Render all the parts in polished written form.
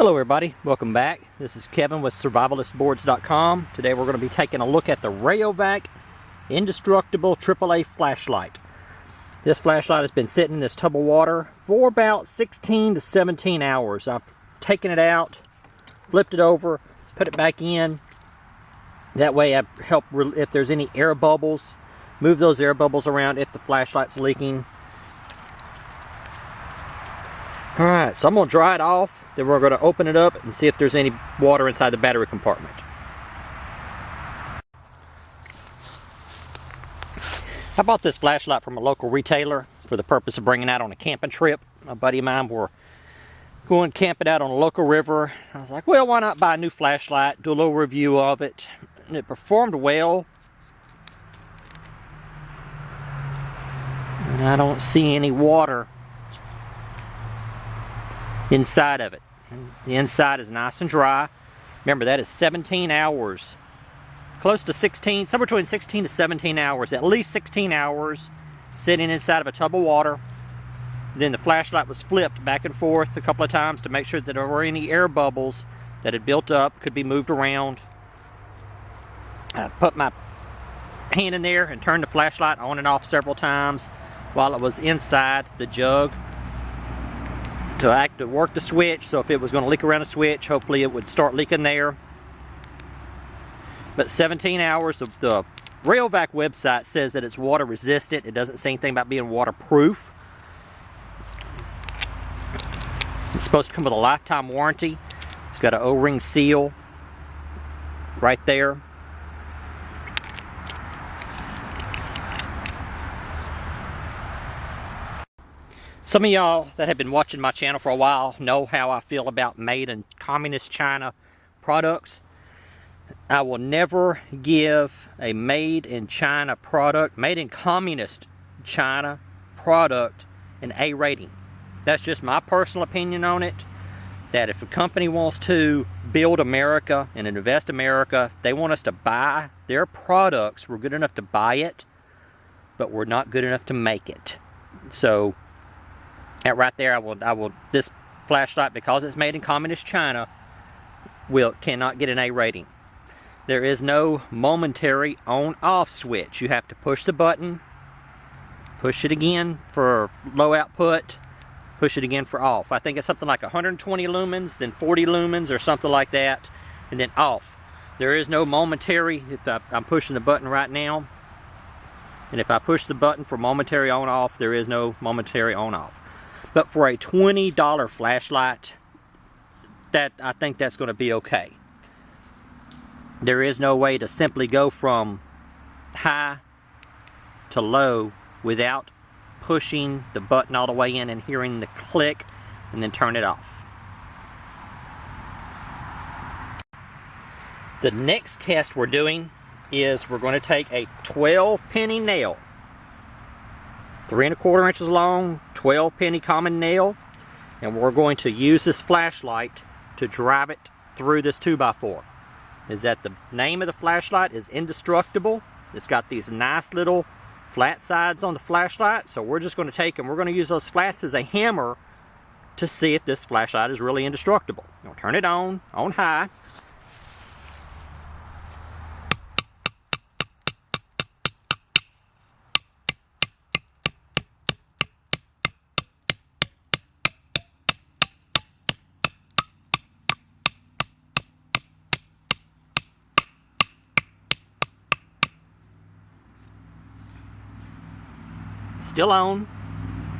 Hello everybody, welcome back. This is Kevin with survivalistboards.com. Today we're going to be taking a look at the Rayovac Indestructible AAA flashlight. This flashlight has been sitting in this tub of water for about 16 to 17 hours. I've taken it out, flipped it over, put it back in. That way I help if there's any air bubbles, move those air bubbles around if the flashlight's leaking. Alright, so I'm going to dry it off, then we're going to open it up and see if there's any water inside the battery compartment. I bought this flashlight from a local retailer for the purpose of bringing it out on a camping trip. A buddy of mine were going camping out on a local river. I was like, well, why not buy a new flashlight, do a little review of it. And it performed well. And I don't see any water inside of it. And the inside is nice and dry. Remember, that is 17 hours. Close to 16, somewhere between 16 to 17 hours. At least 16 hours sitting inside of a tub of water. Then the flashlight was flipped back and forth a couple of times to make sure that there were any air bubbles that had built up, could be moved around. I put my hand in there and turned the flashlight on and off several times while it was inside the jug to work the switch. So if it was going to leak around the switch, hopefully it would start leaking there. But 17 hours, the Rayovac website says that it's water resistant. It doesn't say anything about being waterproof. It's supposed to come with a lifetime warranty. It's got an O-ring seal right there. Some of y'all that have been watching my channel for a while know how I feel about made in communist China products. I will never give a made in China product, made in communist China product, an A rating. That's just my personal opinion on it. That if a company wants to build America and invest America, they want us to buy their products. We're good enough to buy it, but we're not good enough to make it. So that right there, this flashlight, because it's made in communist China, cannot get an A rating. There is no momentary on-off switch. You have to push the button, push it again for low output, push it again for off. I think it's something like 120 lumens, then 40 lumens or something like that, and then off. There is no momentary. I'm pushing the button right now, and if I push the button for momentary on-off, there is no momentary on-off. But for a $20 flashlight, I think that's going to be okay. There is no way to simply go from high to low without pushing the button all the way in and hearing the click and then turn it off. The next test we're doing is we're going to take a 12 penny nail, 3 1/4 inches long, 12 penny common nail, and we're going to use this flashlight to drive it through this 2x4. Is that the name of the flashlight is Indestructible. It's got these nice little flat sides on the flashlight, so we're just going to take and we're going to use those flats as a hammer to see if this flashlight is really indestructible. We'll turn it on high. Still on.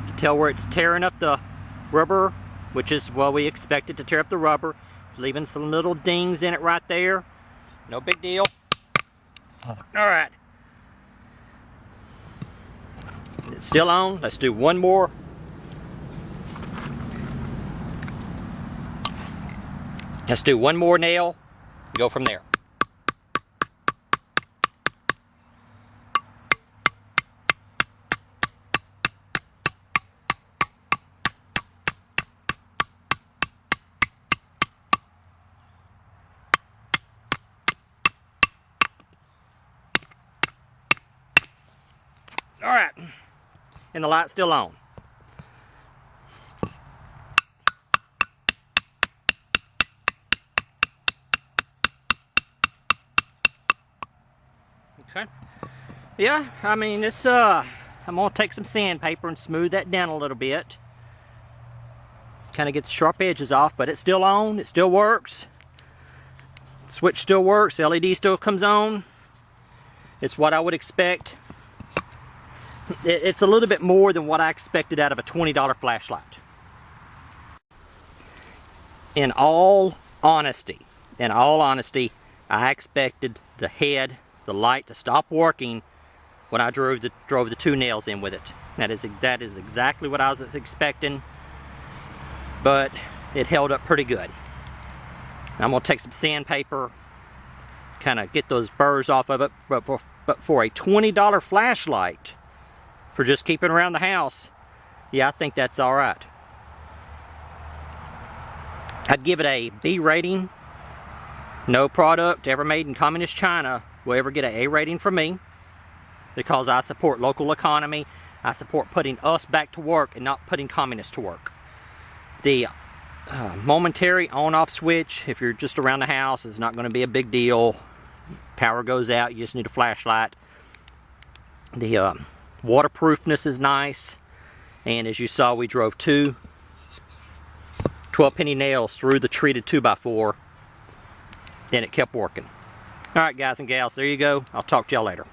You can tell where it's tearing up the rubber, which is what we expect it to tear up the rubber. It's leaving some little dings in it right there. No big deal. Alright. It's still on. Let's do one more. Let's do one more nail. Go from there. Alright, and the light's still on. Yeah, I mean, it's, I'm gonna take some sandpaper and smooth that down a little bit. Kind of get the sharp edges off, but it's still on, it still works. Switch still works, LED still comes on. It's what I would expect. It's a little bit more than what I expected out of a $20 flashlight. In all honesty, I expected the head, the light, to stop working when I drove the 2 nails in with it. That is exactly what I was expecting, but it held up pretty good. I'm gonna take some sandpaper, kind of get those burrs off of it, but for a $20 flashlight, for just keeping around the house, yeah, I think that's all right. I'd give it a B rating. No product ever made in communist China will ever get an A rating from me, because I support local economy. I support putting us back to work and not putting communists to work. The momentary on-off switch, if you're just around the house, is not going to be a big deal. Power goes out, you just need a flashlight. The waterproofness is nice, and as you saw, we drove 2 12-penny nails through the treated 2x4, and it kept working. Alright guys and gals, there you go. I'll talk to y'all later.